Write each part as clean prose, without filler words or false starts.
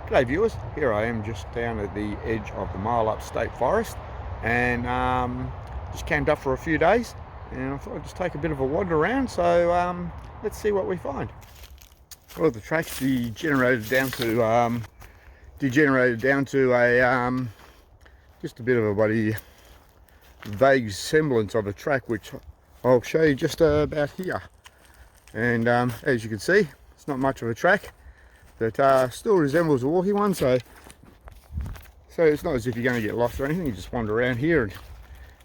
G'day viewers, here I am just down at the edge of the Mile Up State Forest and just camped up for a few days and I thought I'd just take a bit of a wander around, so let's see what we find. Well, the track's degenerated down to a just a bit of a bloody vague semblance of a track, which I'll show you just about here. And as you can see, it's not much of a track, but still resembles a walking one, so it's not as if you're going to get lost or anything. You just wander around here and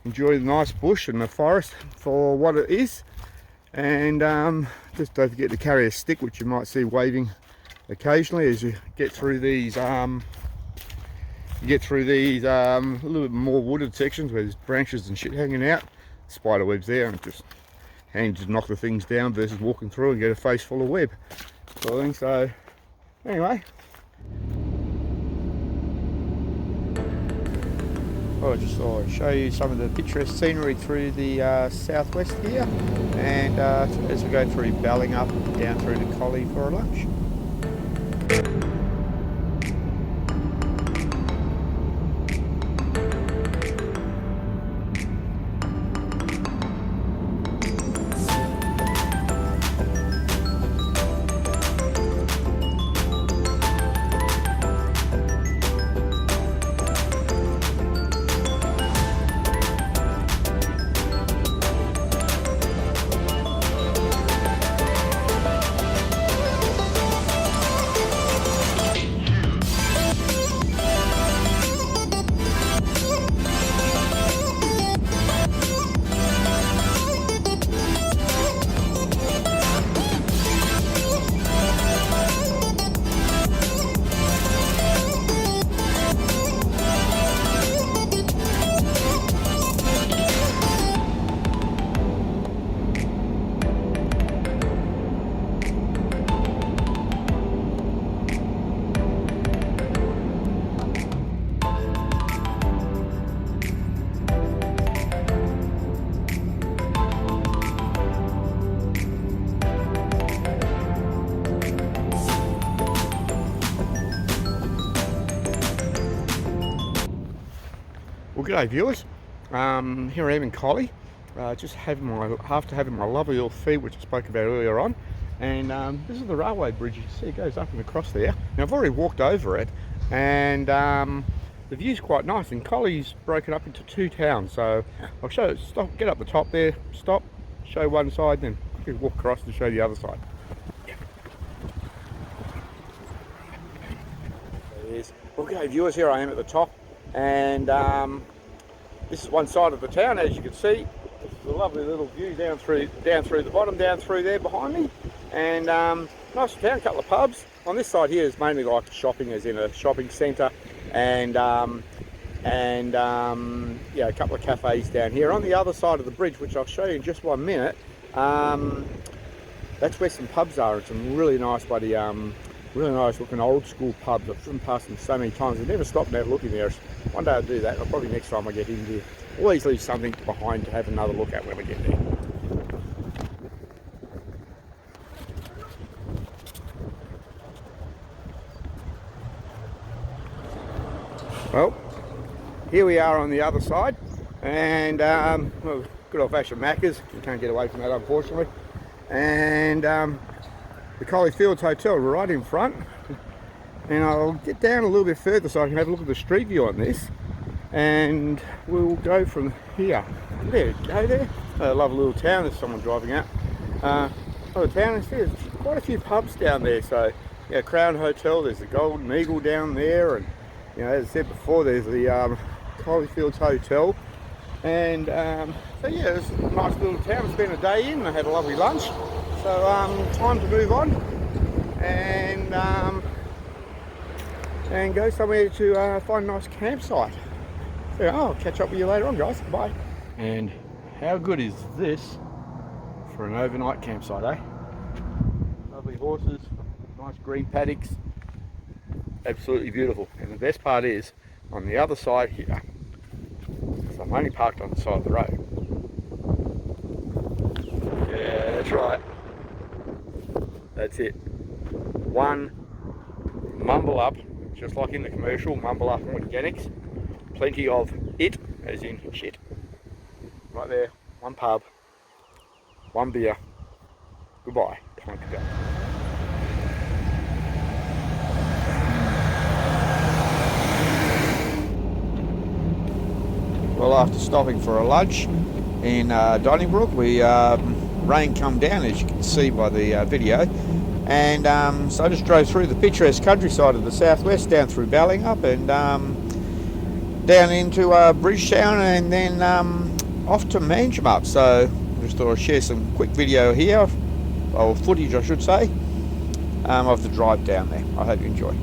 enjoy the nice bush and the forest for what it is. And just don't forget to carry a stick, which you might see waving occasionally as you get through these a little bit more wooded sections where there's branches and shit hanging out, spider webs there, and just handy to knock the things down versus walking through and get a face full of web sort of thing. So anyway, I just thought I'd show you some of the picturesque scenery through the southwest here, and as we go through Ballingup down through to Collie for a lunch. Well, g'day viewers. Here I am in Collie, just after having my lovely little feed, which I spoke about earlier on, and this is the railway bridge. You can see it goes up and across there. Now I've already walked over it, and the view's quite nice. And Collie's broken up into two towns, so I'll show it. Stop, get up the top there, stop, show one side, then quickly walk across to show the other side. There it is. Well, g'day viewers, here I am at the top. And this is one side of the town, as you can see. This is a lovely little view down through the bottom, down through there behind me. And nice town, a couple of pubs. On this side here is mainly like shopping, as in a shopping centre, and yeah, a couple of cafes down here. On the other side of the bridge, which I'll show you in just 1 minute, that's where some pubs are, and some really nice bloody really nice looking old school pubs. I've driven past them so many times. I've never stopped and had a look in there. One day I'll do that. I'll probably next time I get in here. Always leave something behind to have another look at when I get there. Well, here we are on the other side, and well, good old fashioned Macca's. You can't get away from that, unfortunately. And the Collie Fields Hotel right in front, and I'll get down a little bit further so I can have a look at the street view on this, and we'll go from here. There you go there. A lovely little town. There's someone driving out. The town is there's quite a few pubs down there. So yeah, Crown Hotel, there's the Golden Eagle down there, and you know, as I said before, there's the Collie Fields Hotel. And so yeah, it's a nice little town. Spent a day in. I had a lovely lunch. So time to move on and go somewhere to find a nice campsite. So I'll catch up with you later on, guys. Bye. And how good is this for an overnight campsite, eh? Lovely horses, nice green paddocks, absolutely beautiful. And the best part is, on the other side here, so I'm only parked on the side of the road. Yeah, that's right. That's it. One mumble up just like in the commercial, Mumble Up Organics. Plenty of it, as in shit. Right there, one pub, one beer. Goodbye, time to go. Well, after stopping for a lunch in Donnybrook, rain come down, as you can see by the video, and so I just drove through the picturesque countryside of the southwest, down through Ballingup and down into Bridgetown, and then off to Manjimup. So just thought I'd share some quick video here, or footage I should say, of the drive down there. I hope you enjoy.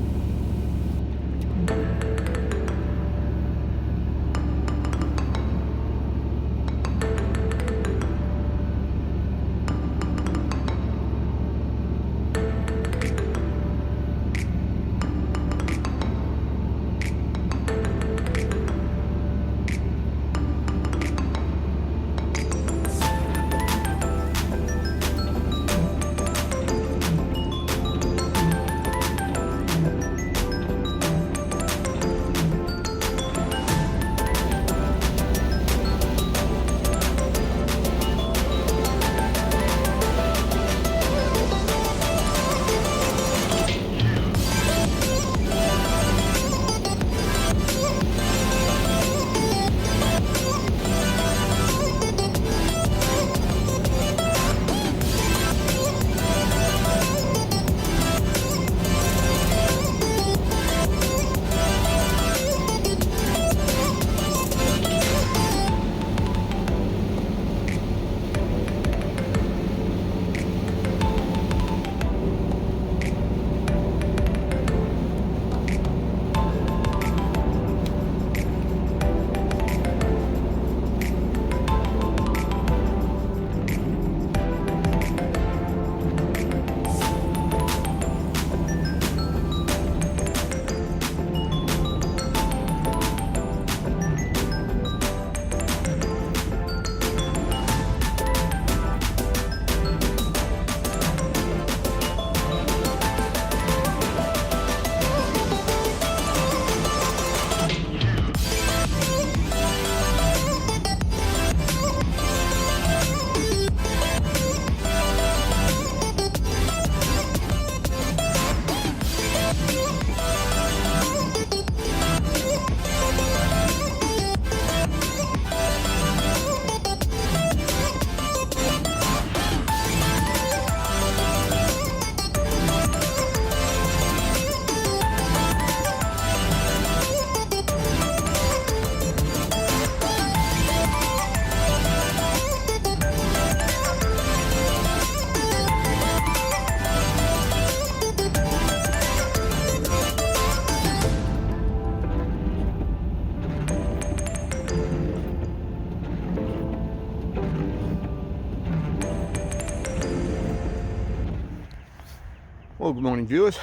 Well, good morning viewers.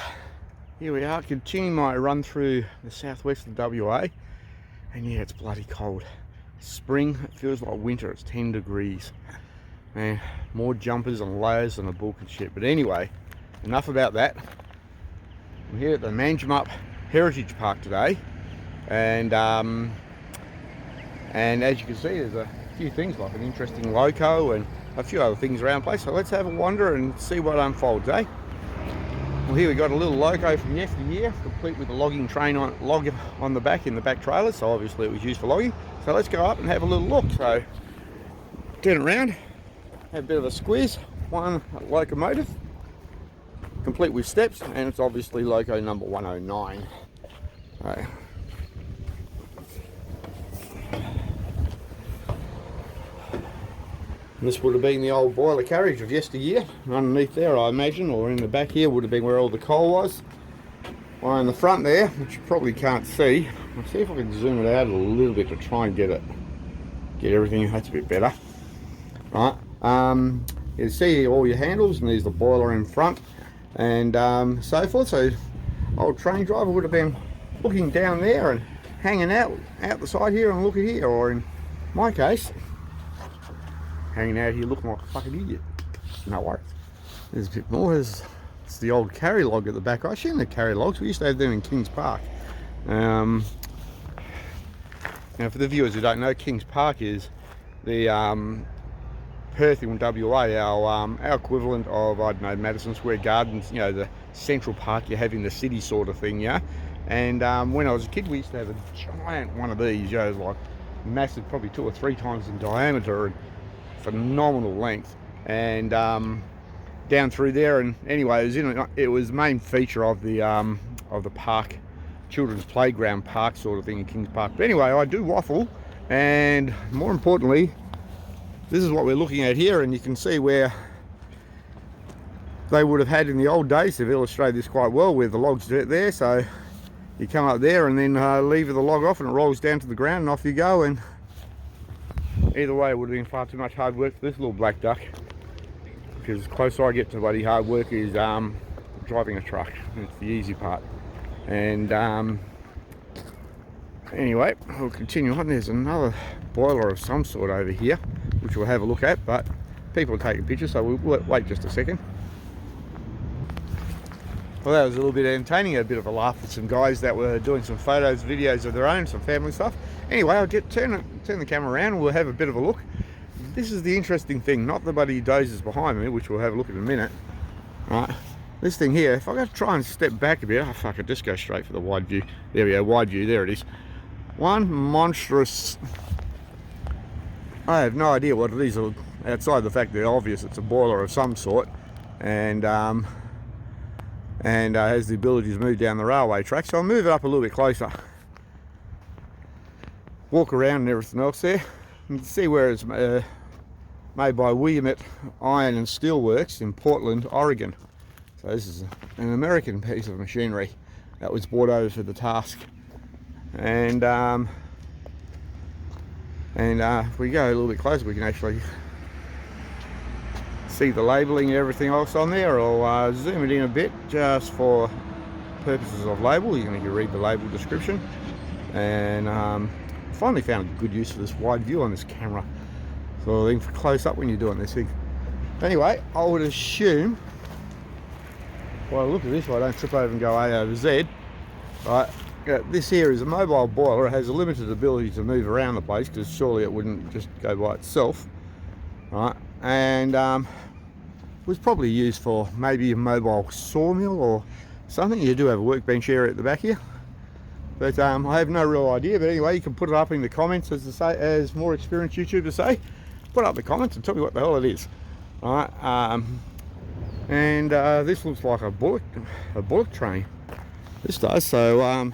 Here we are, continuing my run through the southwest of WA, and yeah, it's bloody cold. Spring, it feels like winter. It's 10 degrees. Man, more jumpers and layers than a bull can shit. But anyway, enough about that. I'm here at the Manjimup Heritage Park today, and as you can see, there's a few things like an interesting loco and a few other things around the place. So let's have a wander and see what unfolds, eh? Well, here we got a little loco from yesteryear, complete with a logging train log on the back in the back trailer, so obviously it was used for logging. So let's go up and have a little look. So turn around, have a bit of a squeeze. One locomotive, complete with steps, and it's obviously loco number 109. So, this would have been the old boiler carriage of yesteryear. Underneath there, I imagine, or in the back here, would have been where all the coal was. Or in the front there, which you probably can't see. I'll see if I can zoom it out a little bit to try and get everything. That's a bit better. Right. You see all your handles, and there's the boiler in front, and so forth. So, old train driver would have been looking down there and hanging out the side here and looking here, or in my case, hanging out here looking like a fucking idiot. No worries. There's a bit more. There's It's the old carry log at the back. I've seen the carry logs. We used to have them in Kings Park. Now, for the viewers who don't know, Kings Park is the Perth in WA, our equivalent of, I don't know, Madison Square Gardens, you know, the central park you have in the city sort of thing, yeah. And when I was a kid, we used to have a giant one of these, you know, like massive, probably 2 or 3 times in diameter and phenomenal length. And down through there, and anyway, it was the main feature of the park, children's playground park sort of thing in Kings Park. But anyway, I do waffle, and more importantly, this is what we're looking at here, and you can see where they would have had in the old days. They've illustrated this quite well with the logs there. So you come up there and then lever the log off, and it rolls down to the ground, and off you go. And either way, it would have been far too much hard work for this little black duck, because the closer I get to bloody hard work is driving a truck. It's the easy part. And anyway, we'll continue on. There's another boiler of some sort over here, which we'll have a look at, but people are taking pictures, so we'll wait just a second. Well, that was a little bit entertaining, a bit of a laugh with some guys that were doing some photos, videos of their own, some family stuff. Anyway, I'll turn the camera around and we'll have a bit of a look. This is the interesting thing, not the buddy dozers behind me, which we'll have a look at in a minute. Right, this thing here, if I go to try and step back a bit, oh fuck it, just go straight for the wide view. There we go, wide view, there it is. One monstrous, I have no idea what it is, outside the fact that obvious it's a boiler of some sort, and has the ability to move down the railway track. So I'll move it up a little bit closer, walk around and everything else there. You can see where it's made by Williamette Iron and Steel Works in Portland, Oregon. So this is an American piece of machinery that was brought over for the task. And if we go a little bit closer, we can actually see the labelling and everything else on there. I'll zoom it in a bit just for purposes of label. You can read the label description. And finally found a good use for this wide view on this camera, so I think for close up when you're doing this thing. Anyway, I would assume, well, look at this, I don't trip over and go A over Z. Right, this here is a mobile boiler. It has a limited ability to move around the place, because surely it wouldn't just go by itself. Right, and was probably used for maybe a mobile sawmill or something. You do have a workbench area at the back here, but I have no real idea. But anyway, you can put it up in the comments, as more experienced YouTubers say. Put up the comments and tell me what the hell it is. All right, and this looks like a bullock train. This does. So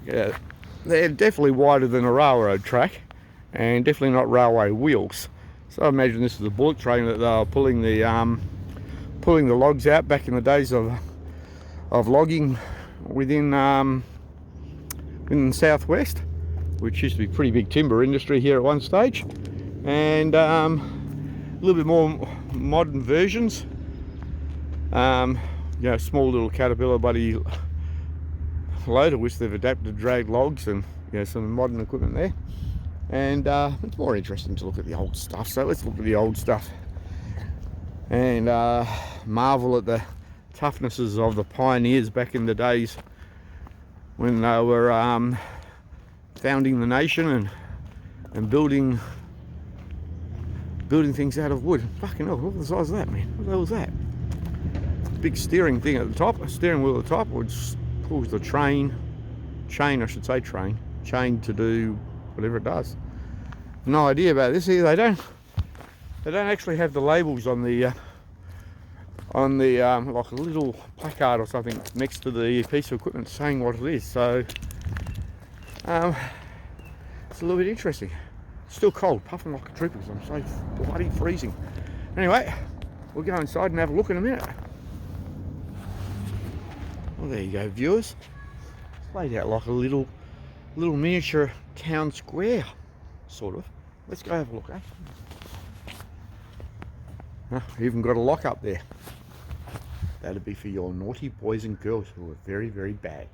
yeah, they're definitely wider than a railroad track, and definitely not railway wheels. So I imagine this is a bullock train that they were pulling the logs out back in the days of logging within in the southwest, which used to be pretty big timber industry here at one stage. And a little bit more modern versions, you know, small little Caterpillar buddy loader, which they've adapted to drag logs, and you know, some modern equipment there. And it's more interesting to look at the old stuff, so let's look at the old stuff and marvel at the toughnesses of the pioneers back in the days when they were founding the nation and building things out of wood. Fucking hell, look at the size of that, man. What the hell was that? Big steering thing at the top, a steering wheel at the top, which pulls the chain to do whatever it does. No idea about this here. They don't actually have the labels on the like a little placard or something next to the piece of equipment saying what it is. So it's a little bit interesting. Still cold, puffing like a trooper because I'm so bloody freezing. Anyway, we'll go inside and have a look in a minute. Well, there you go, viewers. It's laid out like a little miniature town square, sort of. Let's go have a look, eh? Even got a lock up there. That'd be for your naughty boys and girls who are very, very bad.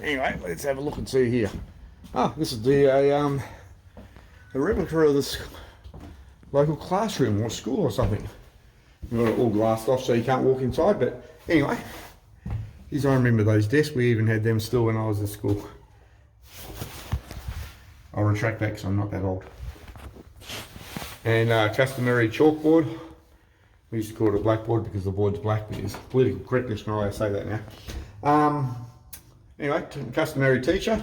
Anyway, let's have a look and see here. This is the replica of this local classroom or school or something. We've got it all glassed off so you can't walk inside, but anyway, geez, I remember those desks. We even had them still when I was at school. I'll retract that because I'm not that old. And customary chalkboard. We used to call it a blackboard because the board's black, but it's political correctness when I say that now. Anyway, customary teacher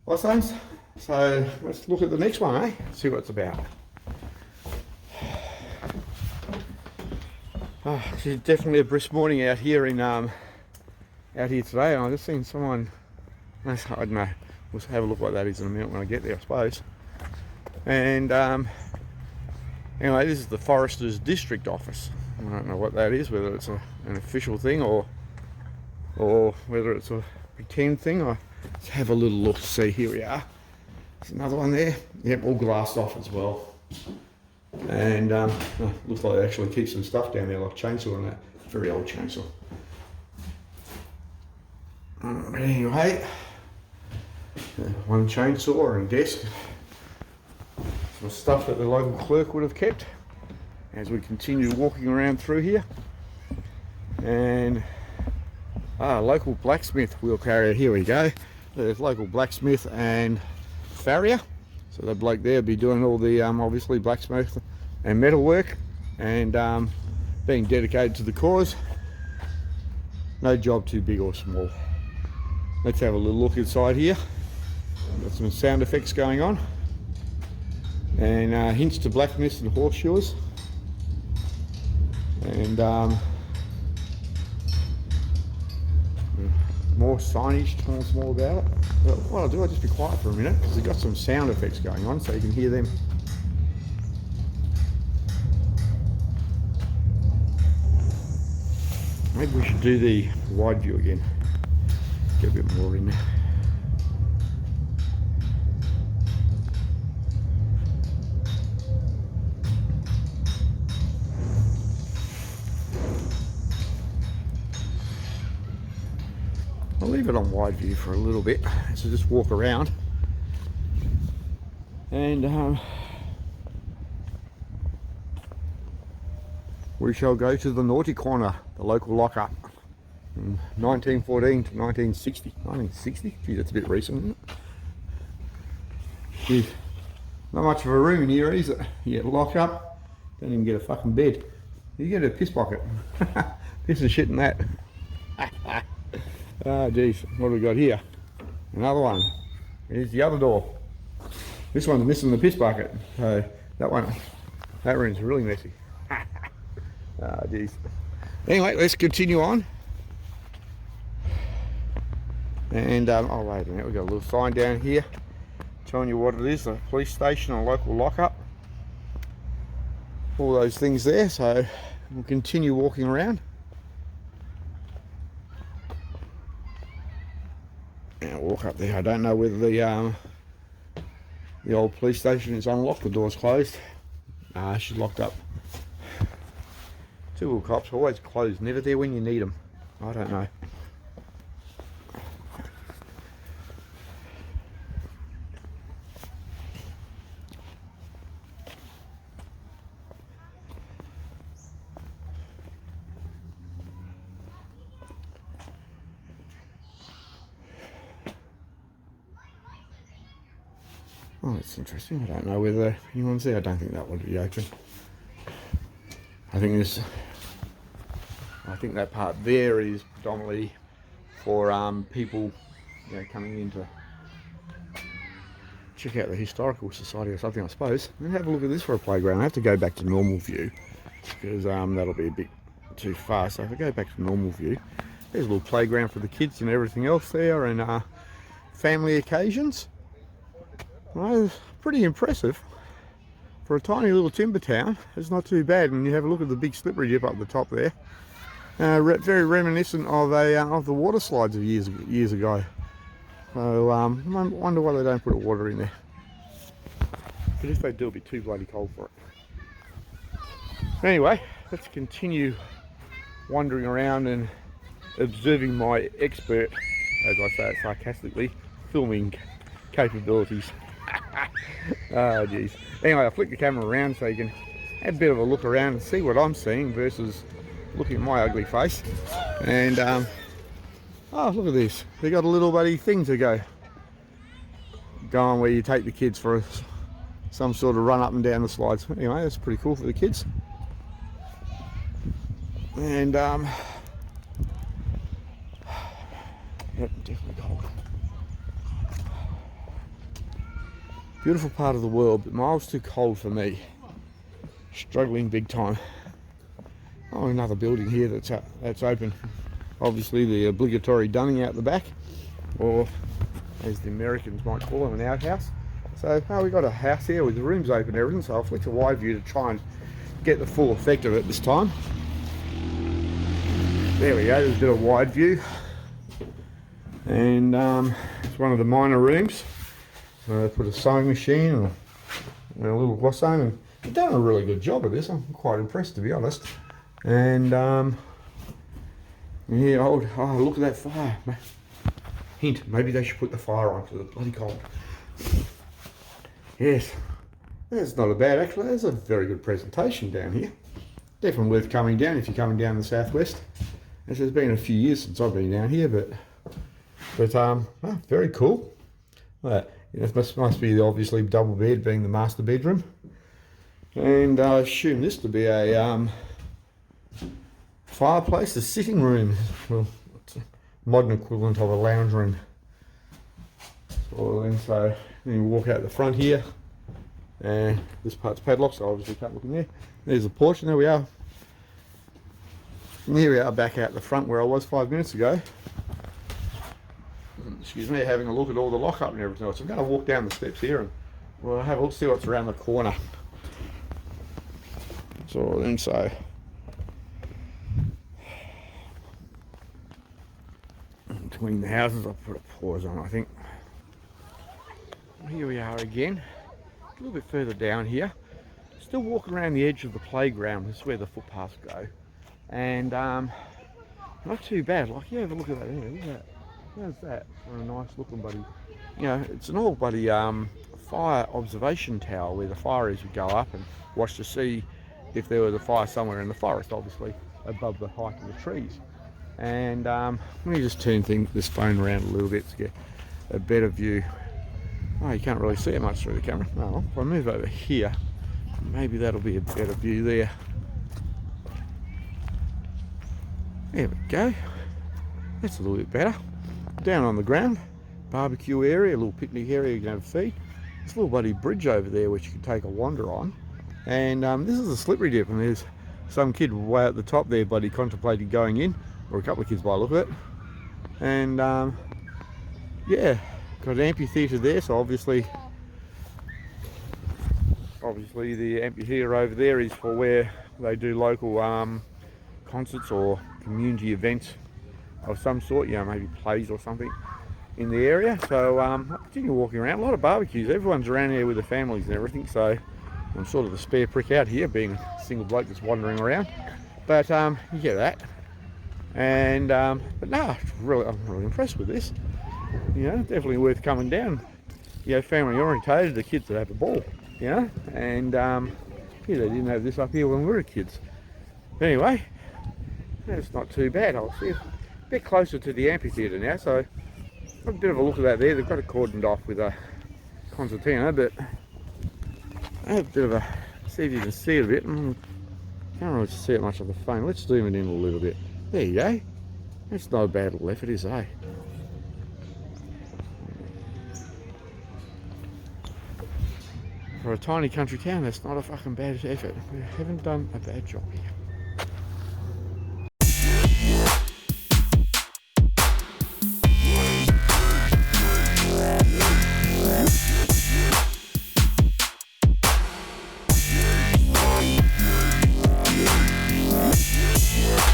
lessons. So let's look at the next one, eh? See what it's about. Oh, it's definitely a brisk morning out here in out here today. And I just seen someone. I don't know. We'll have a look what that is in a minute when I get there, I suppose. And anyway, this is the Forester's District Office. I don't know what that is, whether it's an official thing or whether it's a pretend thing. Let's have a little look to see. Here we are. There's another one there. Yep, all glassed off as well. And looks like they actually keep some stuff down there, like chainsaw and that. Very old chainsaw. But anyway, one chainsaw and desk. Some stuff that the local clerk would have kept as we continue walking around through here. And local blacksmith wheel carrier. Here we go. There's local blacksmith and farrier. So the bloke there will be doing all the obviously blacksmith and metal work, and being dedicated to the cause. No job too big or small. Let's have a little look inside here. Got some sound effects going on, and hints to blacksmiths and horseshoers, and more signage telling us more about it. But what I'll do, I'll just be quiet for a minute because they've got some sound effects going on so you can hear them. Maybe we should do the wide view again. Get a bit more in there. I'll leave it on wide view for a little bit, so just walk around. And we shall go to the naughty corner, the local lockup. From 1914 to 1960. 1960? Gee, that's a bit recent, isn't it? Gee, not much of a room in here, is it? You get locked up, don't even get a fucking bed. You get a piss bucket. Piss and shit in that. Ah, geez, what do we got here? Another one. Here's the other door. This one's missing the piss bucket. So that room's really messy. Ah, geez. Anyway, let's continue on. And oh wait a minute, we've got a little sign down here telling you what it is, the police station and local lockup. All those things there, so we'll continue walking around. Now walk up there. I don't know whether the old police station is unlocked, the door's closed. She's locked up. Two little cops, always closed, never there when you need them. I don't know. Oh, that's interesting. I don't know whether anyone's there. I don't think that would be open. I think that part there is predominantly for people, you know, coming in to check out the historical society or something, I suppose. And have a look at this for a playground. I have to go back to normal view because that'll be a bit too far. So if I go back to normal view, there's a little playground for the kids and everything else there, and family occasions. Well, pretty impressive for a tiny little timber town. It's not too bad when you have a look at the big slippery dip up the top there. Very reminiscent of the water slides of years ago. So I wonder why they don't put water in there. But if they do, it'll be too bloody cold for it. Anyway, let's continue wandering around and observing my expert, as I say it sarcastically, filming capabilities. Oh jeez. Anyway, I'll flick the camera around so you can have a bit of a look around and see what I'm seeing versus looking at my ugly face. And oh, look at this, they got a little buddy thing to go on where you take the kids for some sort of run up and down the slides. Anyway, that's pretty cool for the kids. And yep, definitely cold. Beautiful part of the world, but miles too cold for me. Struggling big time. Oh, another building here that's open. Obviously the obligatory dunning out the back, or as the Americans might call them, an outhouse. So we got a house here with the rooms open and everything, so I'll flick a wide view to try and get the full effect of it this time. There we go, there's a bit of wide view. And it's one of the minor rooms. Put a sewing machine and a little gloss on, and they've done a really good job of this. I'm quite impressed, to be honest. And yeah, oh look at that fire. Hint, maybe they should put the fire on because it's bloody cold. Yes, that's not a bad, actually. That's a very good presentation down here. Definitely worth coming down if you're coming down the southwest. As it's been a few years since I've been down here, but oh, very cool. Well, it must be obviously double bed, being the master bedroom. And I assume this to be a fireplace, a sitting room. Well, it's a modern equivalent of a lounge room. So then you walk out the front here, and this part's padlocked, so obviously can't look in there. There's a porch, and there we are. And here we are back out the front where I was 5 minutes ago. Excuse me, having a look at all the lock-up and everything else. I'm going to walk down the steps here and we'll have a look, see what's around the corner. So then, between the houses, I'll put a pause on, I think. Here we are again, a little bit further down here. Still walking around the edge of the playground. This is where the footpaths go. And not too bad. Like, yeah, have a look at that there. Look at that. How's that for a nice looking buddy? You know, it's an old buddy fire observation tower where the fire is. You go up and watch to see if there was a fire somewhere in the forest, obviously above the height of the trees. And let me just turn this phone around a little bit to get a better view. Oh, you can't really see it much through the camera. Oh, if I move over here, maybe that'll be a better view there. There we go. That's a little bit better. Down on the ground, barbecue area, a little picnic area you can have a feed. This little bloody bridge over there which you can take a wander on. And this is a slippery dip, and there's some kid way at the top there bloody contemplating going in, or a couple of kids by the look of it. And yeah, got an amphitheatre there, so obviously the amphitheatre over there is for where they do local concerts or community events of some sort, you know, maybe plays or something in the area. So I continue walking around, a lot of barbecues. Everyone's around here with their families and everything, so I'm sort of the spare prick out here, being a single bloke just wandering around. But you get that. And but no, I'm really impressed with this. You know, definitely worth coming down. You know, family orientated, the kids that have a ball, you know. And yeah, they didn't have this up here when we were kids. But anyway, that's not too bad. I'll see a bit closer to the amphitheatre now, so a bit of a look at that there. They've got it cordoned off with a concertina, but I have a bit of a, see if you can see it a bit. Can't really see it much on the phone. Let's zoom it in a little bit. There you go. That's not a bad little effort, is it? For a tiny country town, that's not a fucking bad effort. We haven't done a bad job here.